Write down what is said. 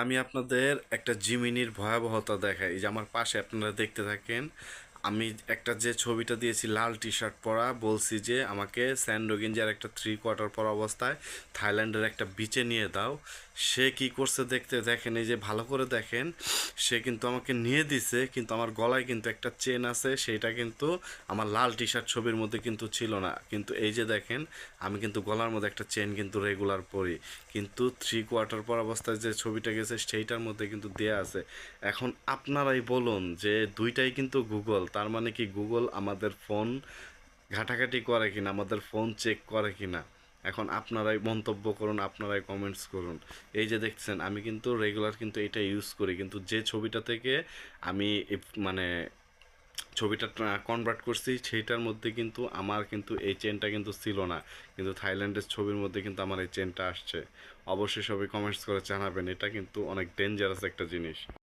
আমি আপনাদের একটা জিমিনির ভয়াবহতা দেখাই। এই যে আমার পাশে আপনারা দেখতে থাকেন। আমি একটা যে ছবিটা দিয়েছি লাল টি শার্ট পরা, বলছি যে আমাকে স্যান্ডোগিঞ্জার একটা 3/4 পরা অবস্থায় থাইল্যান্ডের একটা বিচে নিয়ে দাও। সে কি করছে দেখতে দেখেন, এই যে ভালো করে দেখেন, সে কিন্তু আমাকে নিয়ে দিছে, কিন্তু আমার গলায় কিন্তু একটা চেন আছে, সেইটা কিন্তু আমার লাল টি শার্ট ছবির মধ্যে কিন্তু ছিল না। কিন্তু এই যে দেখেন, আমি কিন্তু গলার মধ্যে একটা চেন কিন্তু রেগুলার পরি, কিন্তু 3/4 পর অবস্থায় যে ছবিটা গেছে সেইটার মধ্যে কিন্তু দেয়া আছে। এখন আপনারাই বলুন যে দুইটাই কিন্তু গুগল, তার মানে কি গুগল আমাদের ফোন ঘাটাঘাটি করে কিনা, আমাদের ফোন চেক করে কিনা? এখন আপনারাই মন্তব্য করুন, আপনারাই কমেন্টস করুন। এই যে দেখছেন, আমি কিন্তু রেগুলার কিন্তু এটা ইউজ করি, কিন্তু যে ছবিটা থেকে আমি মানে ছবিটা কনভার্ট করছি সেইটার মধ্যে কিন্তু আমার কিন্তু এই চেনটা কিন্তু ছিল না, কিন্তু থাইল্যান্ডের ছবির মধ্যে কিন্তু আমার এই চেনটা আসছে। অবশ্যই সবাই কমেন্টস করে জানাবেন, এটা কিন্তু অনেক ডেঞ্জারাস একটা জিনিস।